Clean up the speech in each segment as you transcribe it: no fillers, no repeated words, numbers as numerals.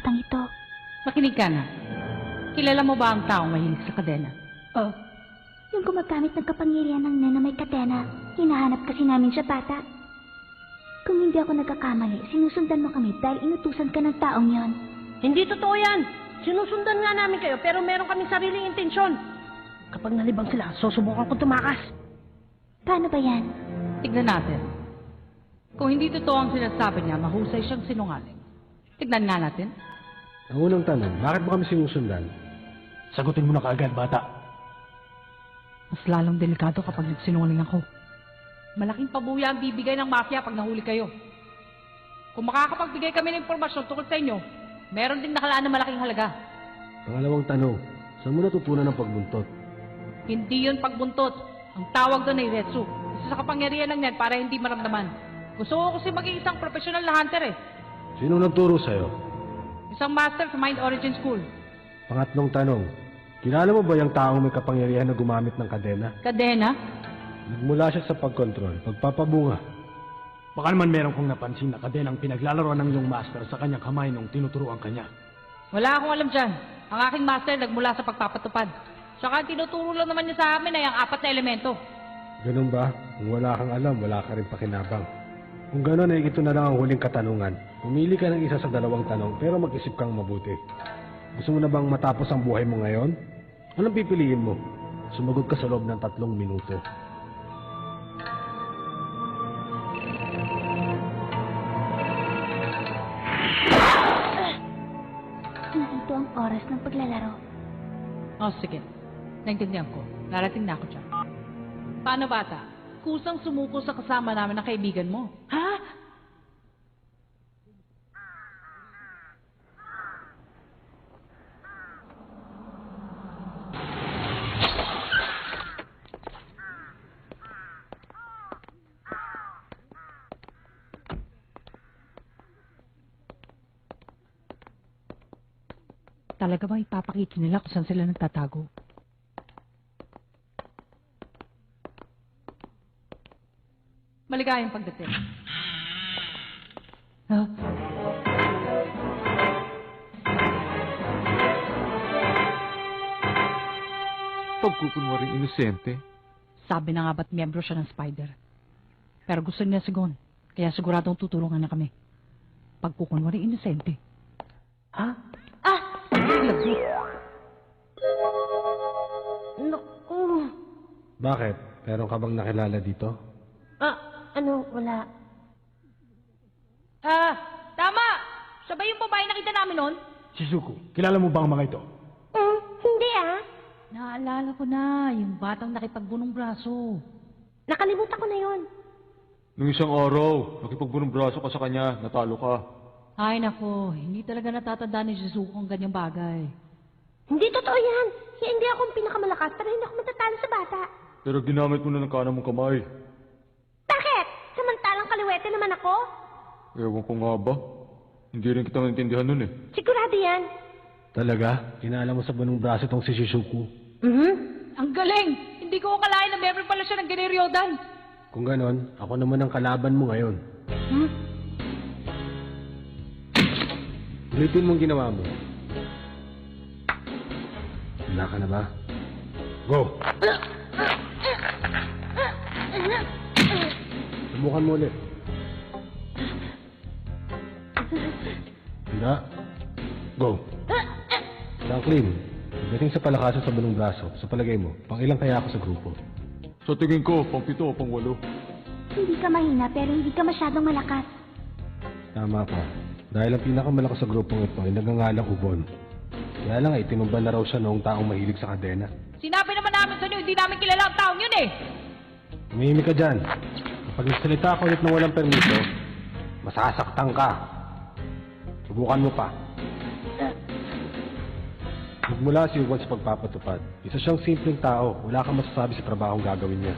batang ito. Makinig ka na. Kilala mo ba ang taong mahilig sa kadena? Oh. Yung gumagamit ng kapangyarihan ng nen na may kadena, hinahanap kasi namin siya, bata. Kung hindi ako nagkakamali, sinusundan mo kami dahil inutusan ka ng taong yon. Hindi totoo yan! Sinusundan nga namin kayo pero meron kaming sariling intensyon. Kapag nalibang sila, susubukan ko tumakas. Paano ba yan? Tignan natin. Kung hindi totoo ang sinasabi niya, mahusay siyang sinungaling. Tignan nga natin. Ang unang tanong, bakit mo kami sinusundan? Sagutin mo na kaagad, bata. Mas lalong delikado kapag nagsinungaling ako. Malaking pabuya ang bibigay ng mafia pag nahuli kayo. Kung makakapagbigay kami ng impormasyon tungkol sa inyo, meron ding nakalaan na malaking halaga. Pangalawang tanong, saan mo natutunan ng pagbuntot? Hindi yun pagbuntot. Ang tawag doon ay Retsu. Isa sa kapangyarihan ng net para hindi maramdaman. Gusto ko kasi maging isang professional na hunter eh. Sino nagturo sa'yo? Isang master sa Mind Origin School. Pangatlong tanong, kilala mo ba yung taong may kapangyarihan na gumamit ng kadena? Kadena? Nagmula siya sa pagkontrol, pagpapabunga. Baka naman meron kong napansin na kadenang pinaglalaroan ng iyong master sa kanyang kamay nung tinuturuan kanya. Wala akong alam dyan. Ang aking master nagmula sa pagpapatupad. Saka ang tinuturo lang naman niya sa amin ay ang 4 na elemento. Ganun ba? Kung wala kang alam, wala ka rin pakinabang. Kung ganun ay ito na lang ang huling katanungan. Pumili ka ng isa sa 2 tanong pero mag-isip kang mabuti. Gusto mo na bang matapos ang buhay mo ngayon? Anong pipiliin mo? Sumagot ka sa loob ng 3 minuto. Nandito ang oras ng paglalaro. Oh, sige. Naintindihan ko. Narating na ako dyan. Paano, bata? Kusang sumuko sa kasama namin ng kaibigan mo. Ha? Talaga ba ipapakita nila kung saan sila nagtatago? Maligayang pagdating. Huh? Pagkukunwaring inosente. Sabi na nga ba't miyembro siya ng Spider? Pero gusto niya sigon, kaya siguradong tutulungan na kami. Pagkukunwari inosente. Ha? Lagot. Naku. Bakit? Meron ka bang nakilala dito? Wala. Tama! Siya ba yung babae nakita namin noon? Shizuku, kilala mo ba ang mga ito? Hindi Naalala ko na, yung batang nakipagbunong braso. Nakalimutan ko na yon. Nung isang araw, nakipagbunong braso ka sa kanya, natalo ka. Ay nako, hindi talaga natatandaan ni Shizuko ang ganyang bagay. Hindi totoo yan. Hindi ako ang pinakamalakas pero hindi ako matatalo sa bata. Pero ginamit mo na ng kanang mong kamay. Bakit? Samantalang kaliwete naman ako? Ewan ko nga ba? Hindi rin kita maintindihan nun eh. Sigurado yan. Talaga? Kinala mo sa bunong braso itong si Shizuku? Ang galing! Hindi ko akalain na meron pala siya ng Generyodan. Kung ganon, ako naman ang kalaban mo ngayon. Ulitin mong ginawa mo. Wala ka na ba? Go! Subukan mo ulit. Handa. Go! Franklin, pagdating sa palakasan sa bunong braso, sa palagay mo, pang ilang kaya ako sa grupo? Sa tingin ko, pang 7 o pang 8. Hindi ka mahina pero hindi ka masyadong malakas. Tama ka. Dahil ang pinakamalakas sa grupong ito ay nagangalang Ubon. Kaya lang ay tinumban na raw siya noong taong mahilig sa kadena. Sinabi naman namin sa inyo, hindi namin kilala ang taong yun eh! Umihimik ka dyan. Kapag nagsalita ka ulit ng walang permiso, masasaktan ka. Subukan mo pa. Nagmula si Ubon sa pagpapatupad. Isa siyang simpleng tao. Wala kang masasabi sa trabahong gagawin niya.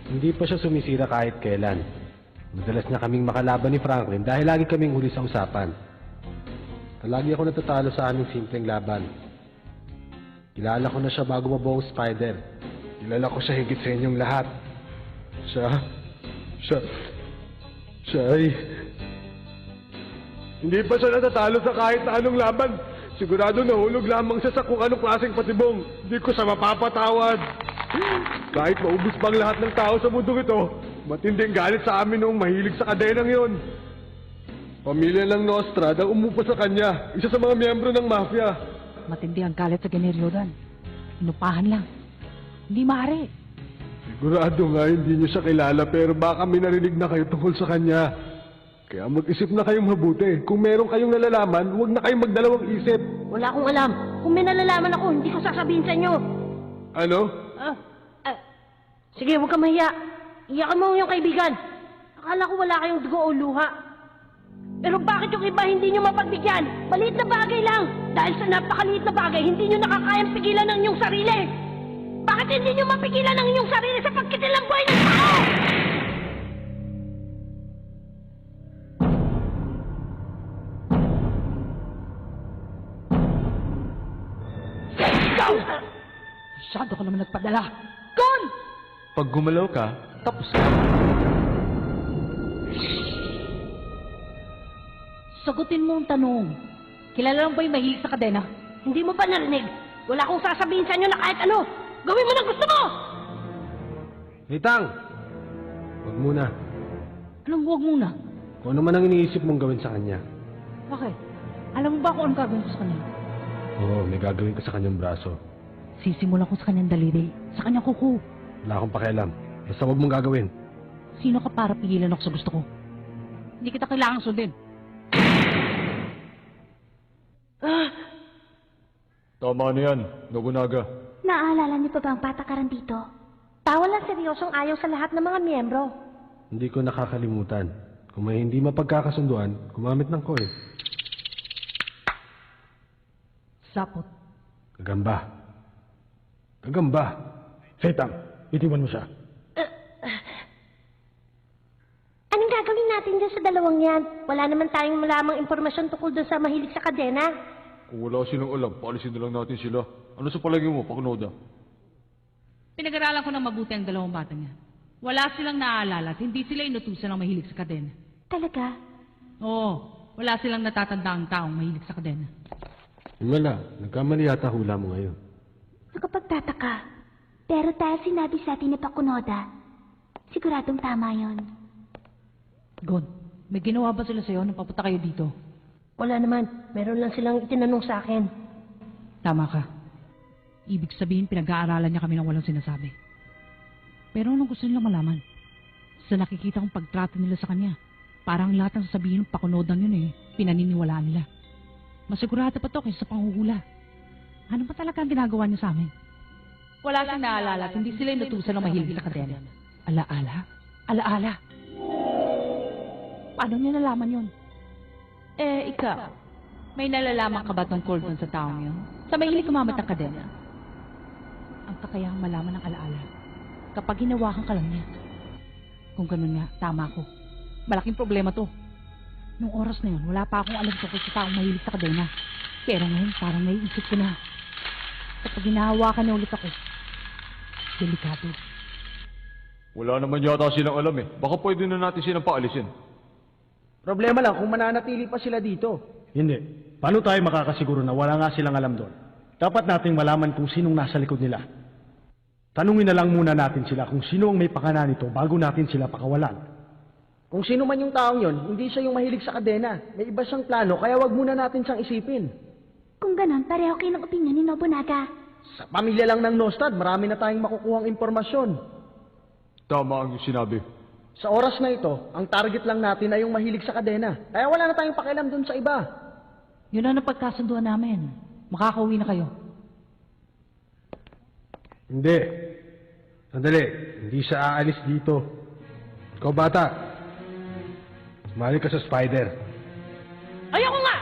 Hindi pa siya sumisira kahit kailan. Madalas na kaming makalaban ni Franklin dahil lagi kaming huli sa usapan. Palagi ako natatalo sa aming simpleng laban. Kilala ko na siya bago mabuo ang Spider. Kilala ko siya higit sa inyong lahat. Siya ay... Hindi pa siya natatalo sa kahit na anong laban. Sigurado nahulog lamang siya sa kung anong klaseng patibong. Hindi ko siya mapapatawad. Kahit maubos pang lahat ng tao sa mundong ito, matinding galit sa amin noong mahilig sa kadenang yon. Pamilya ng Nostrad ang umupa sa kanya, isa sa mga miyembro ng mafia. Matindi ang galit sa Generyodan. Inupahan lang. Hindi maaari. Sigurado nga hindi niyo siya kilala pero baka may narinig na kayo tungkol sa kanya. Kaya mag-isip na kayong mabuti. Kung meron kayong nalalaman, huwag na kayong magdalawang isip. Wala akong alam. Kung may nalalaman ako, hindi ko sasabihin sa inyo. Ano? Sige, huwag ka mahiya. Iyakan mo yung kaibigan. Akala ko wala kayong dugo o luha. Pero bakit yung iba hindi nyo mapagbigyan? Maliit na bagay lang. Dahil sa napakaliit na bagay, hindi nyo nakakayang pigilan ng inyong sarili. Bakit hindi nyo mapigilan ng inyong sarili sa pagkitil ng buhay ng tao? Masyado ka naman nagpadala. Gon! Pag gumalaw ka, tapos ka. Sagutin mo ang tanong. Kilala lang ba yung mahilig sa kadena? Hindi mo ba narinig? Wala akong sasabihin sa inyo na kahit ano. Gawin mo ng gusto mo! Hitang! Huwag muna. Anong huwag muna? Kung ano man ang iniisip mong gawin sa kanya. Bakit? Alam mo ba kung anong gagawin ko sa kanya? Oo, may gagawin ka sa kanyang braso. Sisimulan ko sa kanyang daliri. Sa kanyang kuko. Wala akong pakialam. Basta huwag mong gagawin. Sino ka para pigilan ako sa gusto ko? Hindi kita kailangang sundin. Tama na yan, Nobunaga. Naaalala niyo pa ba ang patakaran dito? Tawa lang seryosong ayaw sa lahat ng mga miyembro. Hindi ko nakakalimutan. Kung may hindi mapagkakasunduan, gumamit ng coin. Sapot. Gagamba. Gagamba. Setang, itiwan mo siya. Anong gagawin natin dyan sa dalawang yan? Wala naman tayong malamang impormasyon tungkol dun sa mahilig sa kadena. Kung wala silang alam, paalisin na lang natin sila. Ano sa palagi mo, Paknoda? Pinag-aralan ko ng mabuti ang dalawang bata niya. Wala silang naaalala at hindi sila inutusan ng mahilig sa kadena. Talaga? Oo, wala silang natatanda ang taong mahilig sa kadena. Wala. Nagkamali yata hula mo ngayon. Nakapagtataka. Pero dahil sinabi sa atin ni Pakunoda, siguradong tama yon. Gon, may ginawa ba sila sa'yo nung papunta kayo dito? Wala naman. Meron lang silang itinanong sa akin. Tama ka. Ibig sabihin, pinag-aaralan niya kami ng walang sinasabi. Pero anong gusto nila malaman? Sa nakikita kong pagtrato nila sa kanya, parang lahat ng sasabihin ng Pakunodan yun pinaniniwalaan nila. Masigurado pa to kaysa sa panghuhula. Ano ba talaga ang ginagawa niya sa amin? Wala siyang naalala at hindi sila inutusan ng mahilig sa kadena. Alaala? Alaala? Paano niya nalaman yun? Ikaw, may nalalaman ka ba tungkol dun sa taong yun? Sa mahilig kumamit ng kadena? Ang kakayahang malaman ng alaala kapag hinawakan ka lang niya. Kung ganun nga, tama ko. Malaking problema to. Nung oras na yun, wala pa akong alam tungkol sa taong mahilig sa kadena. Pero ngayon, parang naiisip ko na. Kapag hinahawakan na ulit ako, delikado. Wala naman yata silang alam Baka pwede na natin silang paalisin. Problema lang kung mananatili pa sila dito. Hindi. Paano tayo makakasiguro na wala nga silang alam doon? Dapat nating malaman kung sinong nasa likod nila. Tanungin na lang muna natin sila kung sino ang may pakana nito bago natin sila pakawalan. Kung sino man yung taong yon, hindi siya yung mahilig sa kadena. May iba siyang plano, kaya wag muna natin siyang isipin. Kung ganon, pareho kayo ng opinion ni Nobunaga. Sa pamilya lang ng Nostad, marami na tayong makukuhang impormasyon. Tama ang yung sinabi. Sa oras na ito, ang target lang natin ay yung mahilig sa kadena. Kaya wala na tayong pakialam dun sa iba. Yun ang napagkasunduan namin. Makakauwi na kayo. Hindi. Sandali. Hindi siya aalis dito. Ikaw bata. Sumali ka sa spider. Ayoko nga!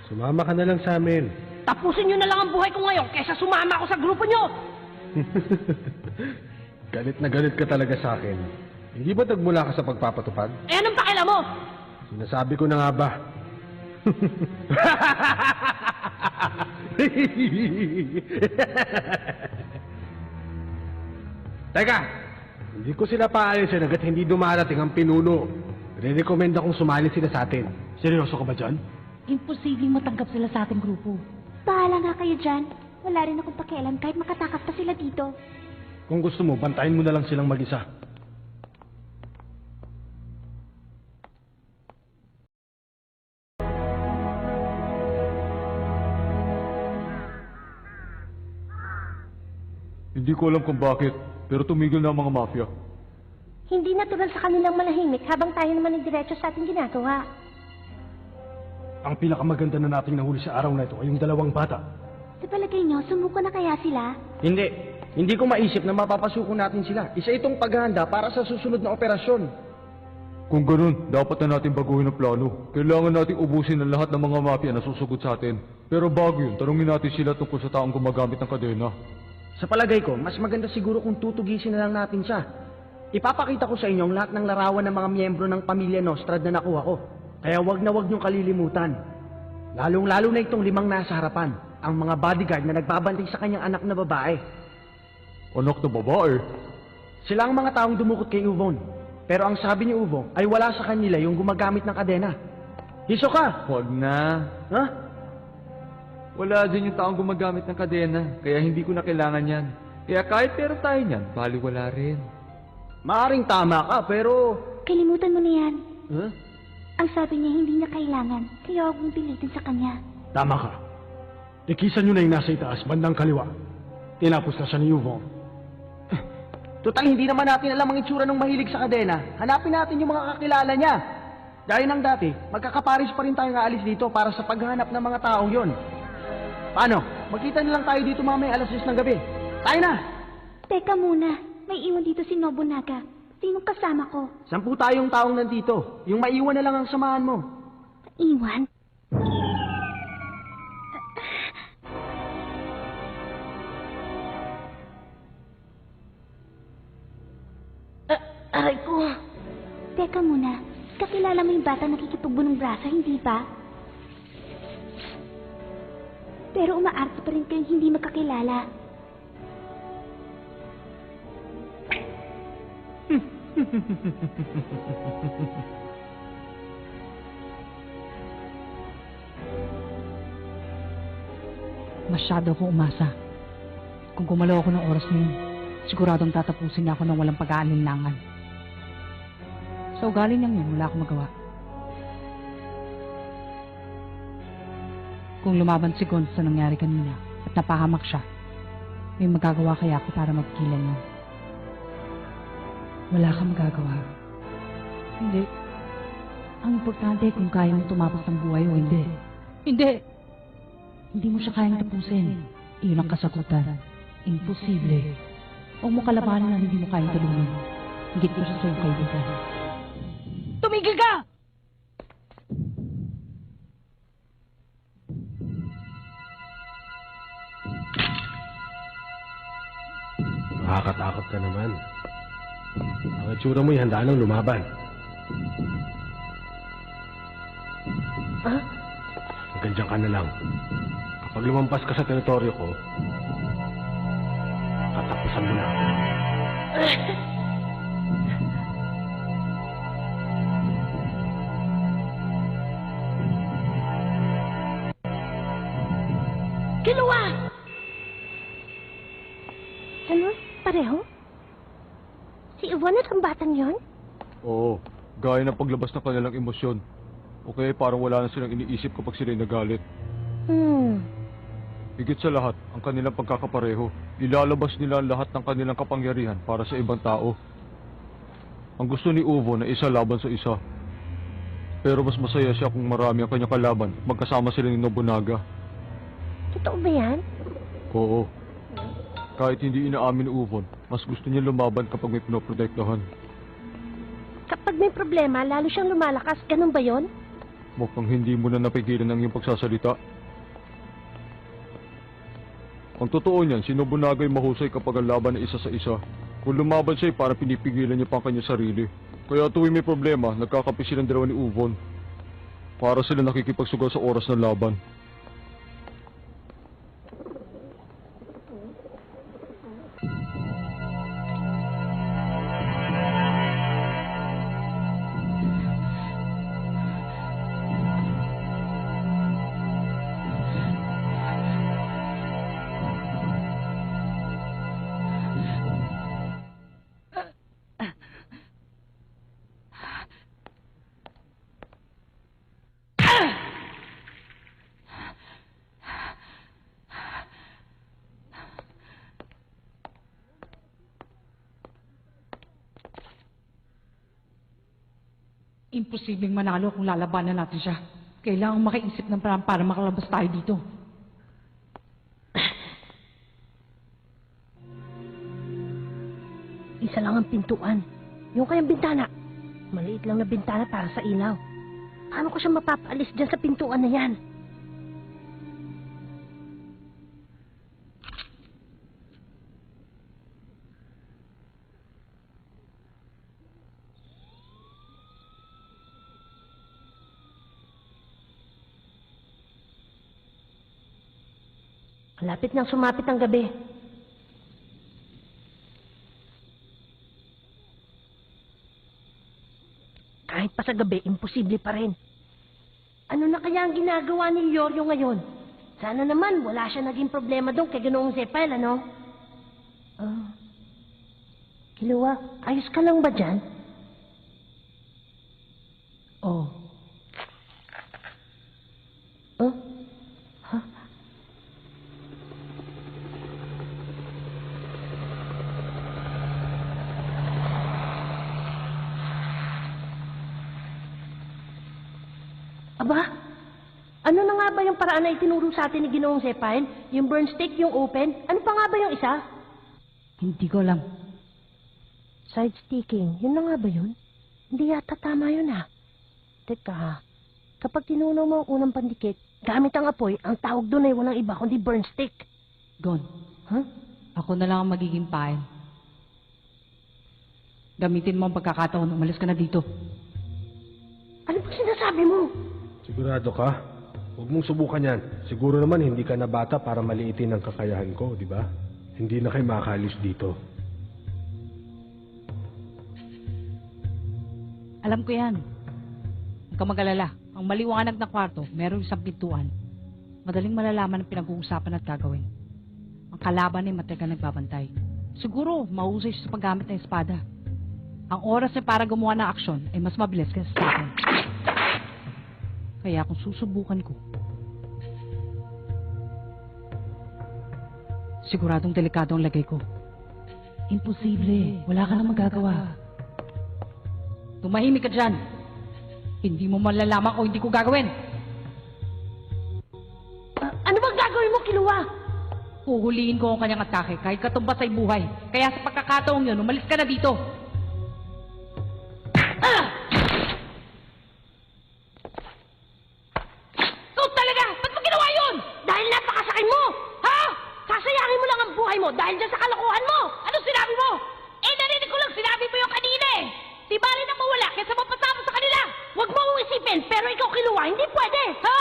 Sumama ka na lang sa amin. Tapusin nyo na lang ang buhay ko ngayon kaysa sumama ako sa grupo nyo! Galit na galit ka talaga sa akin. Hindi ba nagmula ka sa pagpapatupad? Eh, anong pakialam mo? Sinasabi ko na nga ba? Teka! Hindi ko sila paalisin hanggat hindi dumarating ang pinuno. Re-recommend akong sumali sila sa atin. Seryoso ka ba dyan? Imposibleng matanggap sila sa ating grupo. Bahala nga kayo dyan. Wala rin akong pakialam kahit makatakas pa sila dito. Kung gusto mo, bantayin mo na lang silang mag-isa. Hindi ko alam kung bakit, pero tumigil na ang mga mafia. Hindi natural sa kanilang malahimik habang tayo naman ang diretso sa ating ginagawa. Ang pinakamaganda na nating nahuli sa araw na ito ay yung dalawang bata. Sa palagay nyo, sumuko na kaya sila? Hindi. Hindi ko maisip na mapapasuko natin sila. Isa itong paghahanda para sa susunod na operasyon. Kung ganun, dapat na natin baguhin ang plano. Kailangan natin ubusin ang lahat ng mga mafia na susugod sa atin. Pero bago yun, tanungin natin sila tungkol sa taong gumagamit ng kadena. Sa palagay ko, mas maganda siguro kung tutugisin na lang natin siya. Ipapakita ko sa inyo ang lahat ng larawan ng mga miyembro ng pamilya Nostrad na nakuha ko. Kaya wag na wag niyong kalilimutan. Lalong-lalo na itong 5 nasa harapan. Ang mga bodyguard na nagbabantay sa kanyang anak na babae. Anak na babae? Sila ang mga taong dumukot kay Uvon. Pero ang sabi ni Uvon ay wala sa kanila yung gumagamit ng kadena. Hisoka! Huwag na. Ha? Wala din yung taong gumagamit ng kadena, kaya hindi ko na kailangan yan. Kaya kahit meron tayo niyan, baliwala rin. Maaring tama ka, pero... Kalimutan mo na yan. Huh? Ang sabi niya hindi niya kailangan, kaya huwag mong pilitin sa kanya. Tama ka. Tikisan nyo na yung nasa itaas, bandang kaliwa. Tinapos na siya ni Yuvon. Total, hindi naman natin alam ang itsura ng mahilig sa kadena. Hanapin natin yung mga kakilala niya. Gaya ng dati, magkakaparis pa rin tayong aalis dito para sa paghahanap ng mga taong yon. Paano? Magkita na lang tayo dito mamaya alas 10 ng gabi. Tayo na! Teka muna, may iwan dito si Nobunaga. Sinong kasama ko? 10 tayong taong nandito. Yung maiwan na lang ang samahan mo. Iwan? Aray ko. Teka muna, kakilala mo yung batang nakikipagbo ng braso, hindi ba? Pero umaarte pa rin kayong hindi magkakilala. Masyado akong umasa. Kung gumalaw ako ng oras na yun, siguradong tatapusin niya ako ng walang pag-aalinlangan. Sa ugali niyang yun, wala akong magawa. Kung lumaban si Gon sa nangyari kanina at napahamak siya, may magagawa kaya ako para mapigilan yun. Wala kang magagawa. Hindi. Ang importante kung kaya mong tumapos ng buhay o hindi. Hindi! Hindi mo siya kayang tapusin. Iyon ang kasagutan. Imposible. Huwag mo kalabanin na hindi mo kayang tulungan. Higit mo siya sa'yo kaibigan. Tumigil ka! Nakakatakot ka naman. Ang itsura mo'y handa nang lumaban. Hanggang dyan ka na lang. Kapag lumampas ka sa teritoryo ko, tatapusan mo na ako. Kiluwa! Ano? Pareho? Si Yvonne at ang batang yon? Oo, gaya ng paglabas ng kanilang emosyon. Okay, parang wala na silang iniisip kapag sila'y nagalit. Higit sa lahat, ang kanilang pagkakapareho. Ilalabas nila ang lahat ng kanilang kapangyarihan para sa ibang tao. Ang gusto ni Uvo na isa laban sa isa. Pero mas masaya siya kung marami ang kanyang kalaban at magkasama sila ni Nobunaga. Totoo ba yan? Oo. Kahit hindi inaamin ni Uvon, mas gusto niya lumaban kapag may pinoprotektahan. Kapag may problema, lalo siyang lumalakas. Ganun ba yon? Mukhang hindi mo na napigilan ang iyong pagsasalita. Ang totoo niyan, si Nobunaga'y mahusay kapag ang laban ay isa sa isa. Kung lumaban siya, para pinipigilan niya pa ang kanyang sarili. Kaya tuwing may problema, nagkakapi silang dalawa ni Uvon. Para sila nakikipagsugal sa oras ng laban. Imposibleng manalo kung lalabanan natin siya. Kailangang makaisip ng paraan para makalabas tayo dito. Isa lang ang pintuan. Yung kayang bintana. Maliit lang na bintana para sa ilaw. Paano ko siya mapapaalis dyan sa pintuan na yan? Malapit nang sumapit ang gabi. Kahit pa sa gabi, imposible pa rin. Ano na kaya ang ginagawa ni Yoryo ngayon? Sana naman wala siya naging problema doon kay Ginoong Zephyr, ano? Kiluwa, ayos ka lang ba dyan? Oh, Huh? Huh? Aba, ano na nga ba yung paraan na itinuro sa atin ni Ginoong Zephyr? Yung burn stick, yung open? Ano pa nga ba yung isa? hindi ko alam. Side sticking, yun na nga ba yun? Hindi yata tama yun ah. Teka, kapag tinunaw mo ang unang pandikit, gamit ang apoy, ang tawag doon ay walang iba kundi burn stick. Gon, Huh? ako na lang ang magiging pain. Gamitin mo ang pagkakataon, umalis ka na dito. Ano ba sinasabi mo? Sigurado ka? Huwag mong subukan yan. Siguro naman hindi ka na bata para maliitin ang kakayahan ko, di ba? Hindi na kayo makakalis dito. Alam ko yan. Huwag ka mag-alala. Ang maliwanag na kwarto, merong isang pintuan. Madaling malalaman ang pinag-uusapan at gagawin. Ang kalaban ay matagal nagbabantay. Siguro, mahusay siya sa paggamit ng espada. Ang oras niya para gumawa ng aksyon ay mas mabilis kaysa sa akin. Kaya kung susubukan ko, siguradong delikado ang lagay ko. Imposible. Wala ka nang magagawa. Tumahimik ka dyan. Hindi mo malalaman kung hindi ko gagawin. Ano bang gagawin mo, Kiluwa? Huhulihin ko ang kanyang atake kahit katumbas ay buhay. Kaya sa pagkakataong yun, umalis ka na dito. Ikaw talaga! Ba't mo ginawa yun? Dahil napakasakit mo! Ha? Sasayangin mo lang ang buhay mo dahil dyan sa kalokohan mo! Ano sinabi mo? Eh, narinig ko lang sinabi mo yung kanina eh! Di bali na mawala kaysa mapasama sa kanila! Huwag mo akong isipin, pero ikaw Kiluwa, hindi pwede! Ha?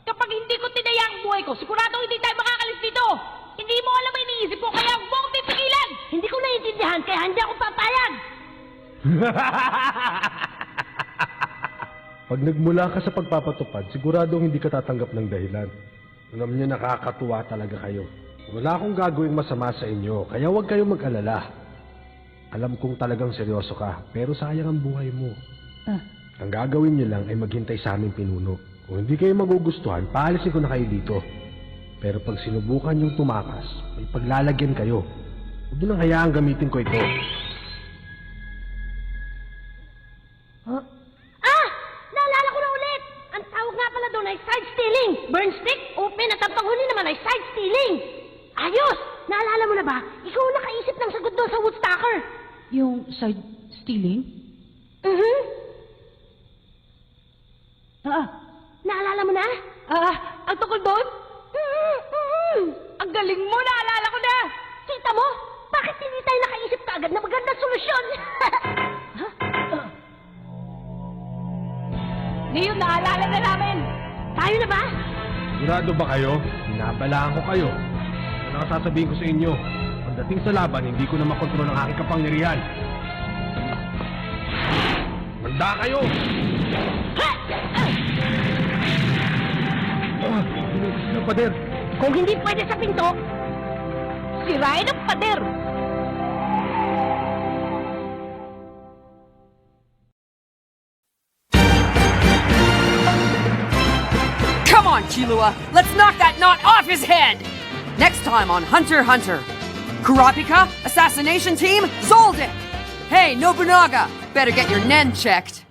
Kapag hindi ko tinaya ang buhay ko, sigurado hindi tayo makakalis dito. Hindi mo alam ang iniisip ko, kaya huwag mo akong pipigilan. Hindi ko naiintindihan, kaya hindi ako papayag! Pag nagmula ka sa pagpapatupad, siguradong hindi ka tatanggap ng dahilan. Alam niyo, nakakatuwa talaga kayo. Wala akong gagawing masama sa inyo, kaya huwag kayong mag-alala. Alam kong talagang seryoso ka, pero sayang ang buhay mo. Ang gagawin niyo lang ay maghintay sa aming pinuno. Kung hindi kayo magugustuhan, paalisin ko na kayo dito. Pero pag sinubukan yung tumakas, may paglalagyan kayo. Huwag niyo nang hayaang gamitin ko ito. Huh? Ah! Naalala ko na ulit! Ang tawag nga pala doon ay side stealing! Burn stick, open at ang panghuli naman ay side stealing! Ayos! Naalala mo na ba? Ikaw ang nakaisip ng sagot doon sa Woodstocker! Yung side stealing? Naalala mo na? Ang tungkol doon? Ang galing mo, naalala ko na! Kita mo? Bakit hindi tayo nakaisip kaagad na magandang solusyon? Ngayon, naalala na namin! Tayo na ba? Sigurado ba kayo? Binabalaan ko kayo. Ano ang sasabihin ko sa inyo? Pagdating sa laban, hindi ko na makontrol ang aking kapangyarihan. Manda kayo! Sino pader? Kung hindi pwede sa pinto, sirain ang pader! Come on, Killua! Let's knock that knot off his head! Next time on Hunter x Hunter. Kurapika, assassination team, Zoldyck! Hey, Nobunaga, better get your nen checked.